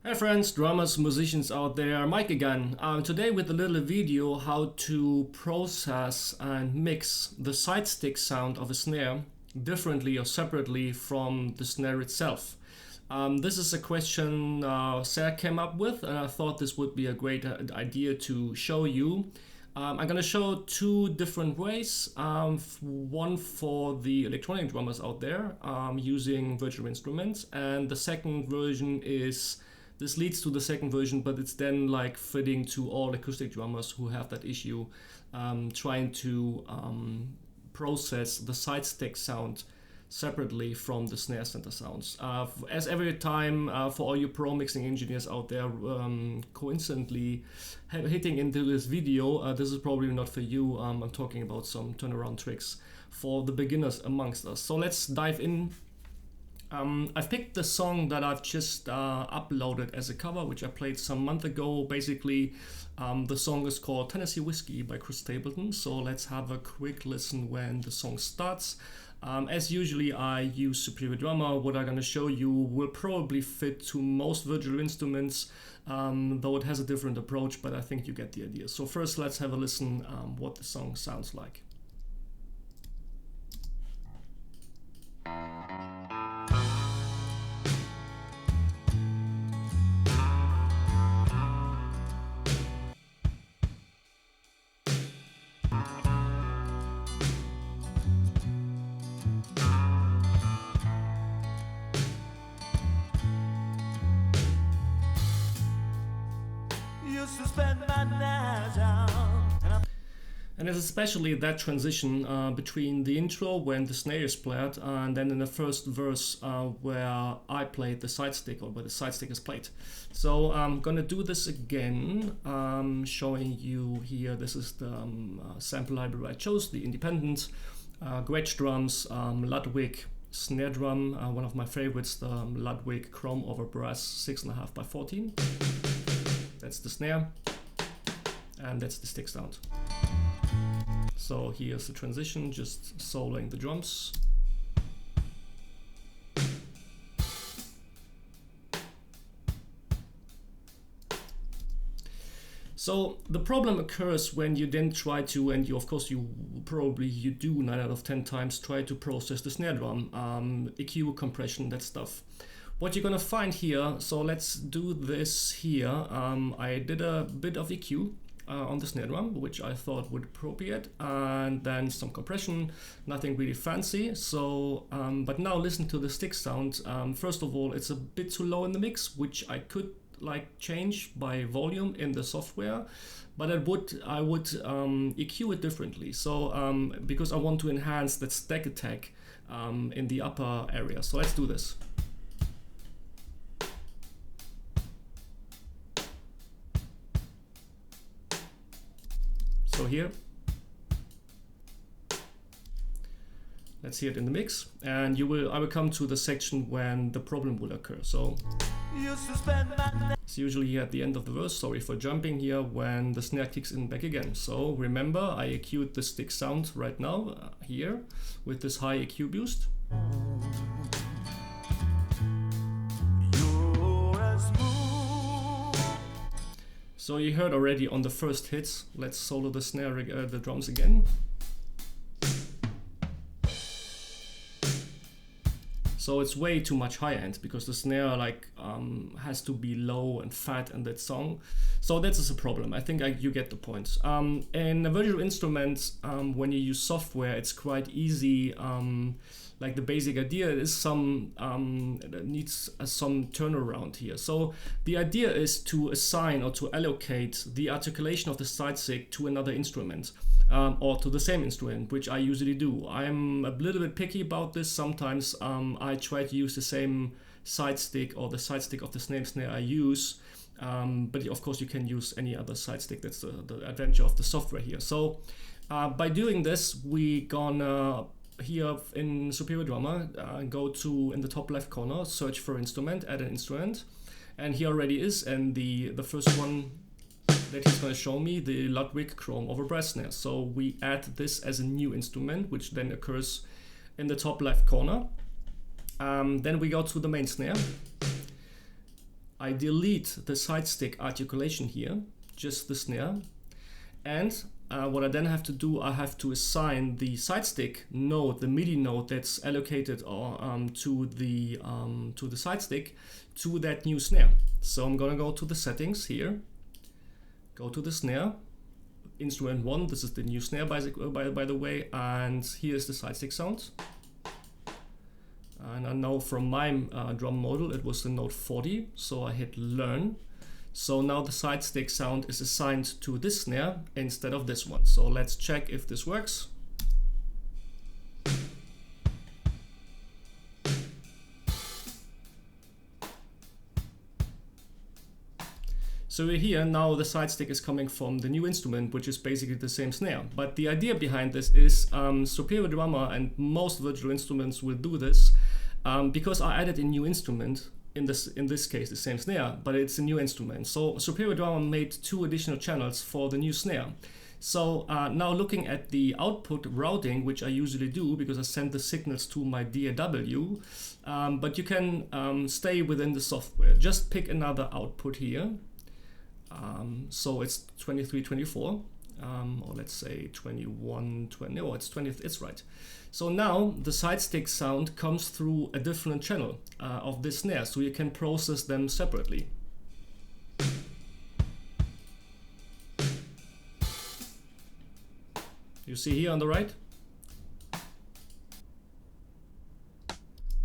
Hey friends, drummers, musicians out there, Mike again. Today with a little video how to process and mix the side stick sound of a snare differently or separately from the snare itself. This is a question Sarah came up with, and I thought this would be a great idea to show you. I'm going to show two different ways. One for the electronic drummers out there using virtual instruments, and the second version is this leads to the second version, but it's then like fitting to all acoustic drummers who have that issue, trying to process the side stick sound separately from the snare center sounds. As every time for all you pro mixing engineers out there coincidentally hitting into this video, this is probably not for you. I'm talking about some turnaround tricks for the beginners amongst us. So let's dive in. I've picked the song that I've just uploaded as a cover, which I played some month ago. Basically, the song is called Tennessee Whiskey by Chris Stapleton. So let's have a quick listen when the song starts. As usually, I use Superior Drummer. What I'm going to show you will probably fit to most virtual instruments, though it has a different approach, but I think you get the idea. So first, let's have a listen what the song sounds like. And it's especially that transition between the intro when the snare is played and then in the first verse where I played the side stick, or where the side stick is played. So I'm gonna do this again, showing you here. This is the sample library I chose, the independent, Gretsch drums, Ludwig snare drum, one of my favorites, the Ludwig chrome over brass 6.5 by 14. That's the snare, and that's the stick sound. So here's the transition, just soloing the drums. So the problem occurs when you then try to, and you of course you do 9 out of 10 times, try to process the snare drum, EQ, compression, that stuff. What you're gonna find here, so let's do this here. I did a bit of EQ on the snare drum, which I thought would appropriate, and then some compression, nothing really fancy. So, but now listen to the stick sound. First of all, it's a bit too low in the mix, which I could like change by volume in the software, but I would EQ it differently. So because I want to enhance that stack attack in the upper area. So let's do this. So here, let's hear it in the mix, and I will come to the section when the problem will occur. So it's usually here at the end of the verse. Sorry for jumping here, when the snare kicks in back again. So remember, I EQ'd the stick sound right now here with this high EQ boost. So you heard already on the first hits. Let's solo the snare, the drums again. So it's way too much high end because the snare like has to be low and fat in that song. So that's a problem. I think you get the point. In a virtual instrument, when you use software, it's quite easy. Like the basic idea is needs some turnaround here. So the idea is to assign or to allocate the articulation of the side stick to another instrument, or to the same instrument, which I usually do. I'm a little bit picky about this. Sometimes I try to use the same side stick or the side stick of the same snare I use. But of course you can use any other side stick. That's the adventure of the software here. So by doing this, we gonna here in Superior Drummer, go to in the top left corner, search for instrument, add an instrument, and here already is, and the first one that he's going to show me, the Ludwig chrome over brass snare. So we add this as a new instrument, which then occurs in the top left corner. Then we go to the main snare. I delete the side stick articulation here, just the snare, and what I then have to do, I have to assign the side stick node, the MIDI node that's allocated to the side stick, to that new snare. So I'm gonna go to the settings here, go to the snare, instrument 1, this is the new snare by the way, and here's the side stick sound. And I know from my drum model it was the note 40, so I hit learn. So now the side stick sound is assigned to this snare instead of this one. So let's check if this works. So we're here, now the side stick is coming from the new instrument, which is basically the same snare. But the idea behind this is Superior Drummer and most virtual instruments will do this because I added a new instrument, in this case the same snare, but it's a new instrument. So Superior Drummer made 2 additional channels for the new snare. So now looking at the output routing, which I usually do because I send the signals to my DAW, but you can stay within the software. Just pick another output here. So it's 2324, or let's say 2120. Oh, it's 20. It's right. So now the side stick sound comes through a different channel of this snare, so you can process them separately. You see here on the right.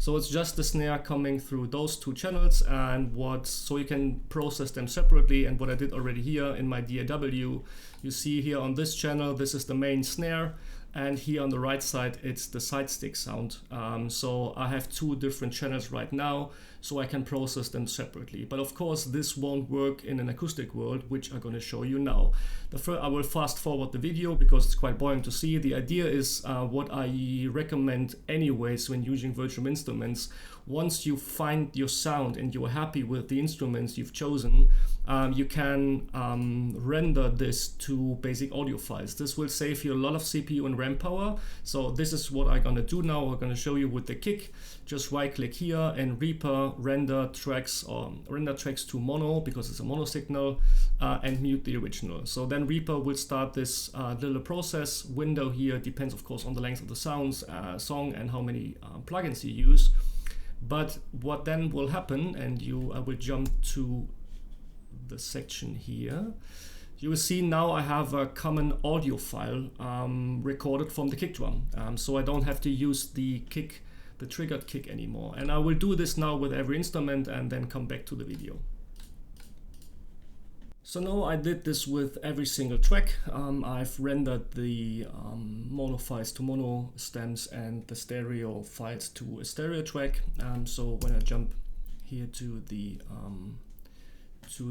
So it's just the snare coming through those 2 channels, and so you can process them separately. And what I did already here in my DAW, you see here on this channel, this is the main snare, and here on the right side it's the side stick sound. So I have 2 different channels right now, so I can process them separately. But of course this won't work in an acoustic world, which I'm going to show you now. I will fast forward the video because it's quite boring to see. The idea is what I recommend anyways when using virtual instruments. Once you find your sound and you're happy with the instruments you've chosen, you can render this to basic audio files. This will save you a lot of CPU and RAM power. So this is what I'm gonna do now. We're gonna show you with the kick. Just right click here and Reaper, render tracks, or render tracks to mono because it's a mono signal, and mute the original. So then Reaper will start this little process window here. Depends of course on the length of the song and how many plugins you use. But what then will happen, and I will jump to the section here. You will see now I have a common audio file recorded from the kick drum. So I don't have to use the triggered kick anymore. And I will do this now with every instrument and then come back to the video. So now I did this with every single track. I've rendered the mono files to mono stems and the stereo files to a stereo track. So when I jump here to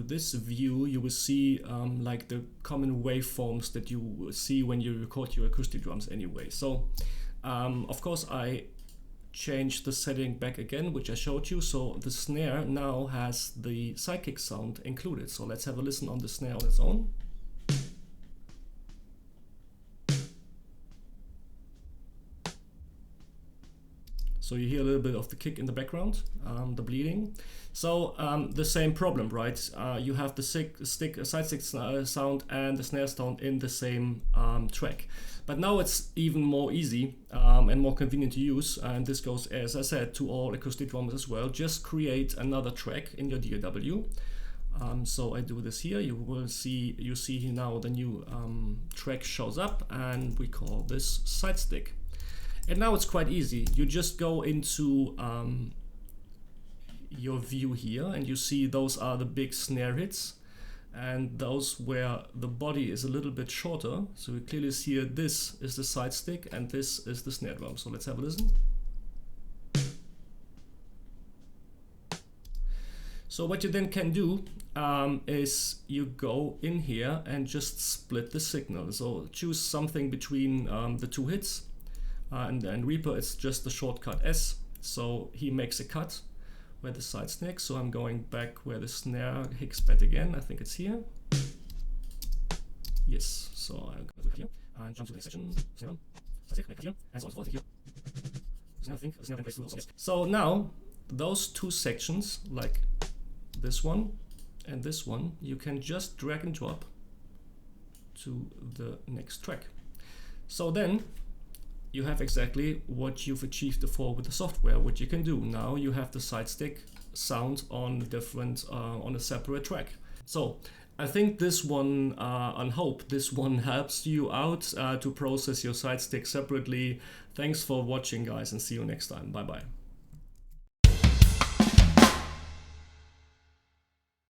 this view, you will see like the common waveforms that you see when you record your acoustic drums anyway. So of course I change the setting back again, which I showed you. So the snare now has the sidekick sound included. So let's have a listen on the snare on its own. So you hear a little bit of the kick in the background, the bleeding. So the same problem, right? You have the side stick sound and the snare sound in the same track. But now it's even more easy and more convenient to use. And this goes, as I said, to all acoustic drummers as well. Just create another track in your DAW. So I do this here. You see here now the new track shows up, and we call this side stick. And now it's quite easy. You just go into your view here, and you see those are the big snare hits, and those where the body is a little bit shorter. So we clearly see here, this is the side stick and this is the snare drum. So let's have a listen. So what you then can do is you go in here and just split the signal. So choose something between the 2 hits. And then Reaper, it's just the shortcut S. So he makes a cut where the side stick. So I'm going back where the snare hits back again. I think it's here. Yes. So I'm going to here and jump to the next section. And so on here. So now those 2 sections, like this one and this one, you can just drag and drop to the next track. So then you have exactly what you've achieved before with the software. What you can do now, you have the Sidestick sound on different on a separate track. So I think this one, and hope this one helps you out to process your Sidestick separately. Thanks for watching, guys, and see you next time. Bye bye.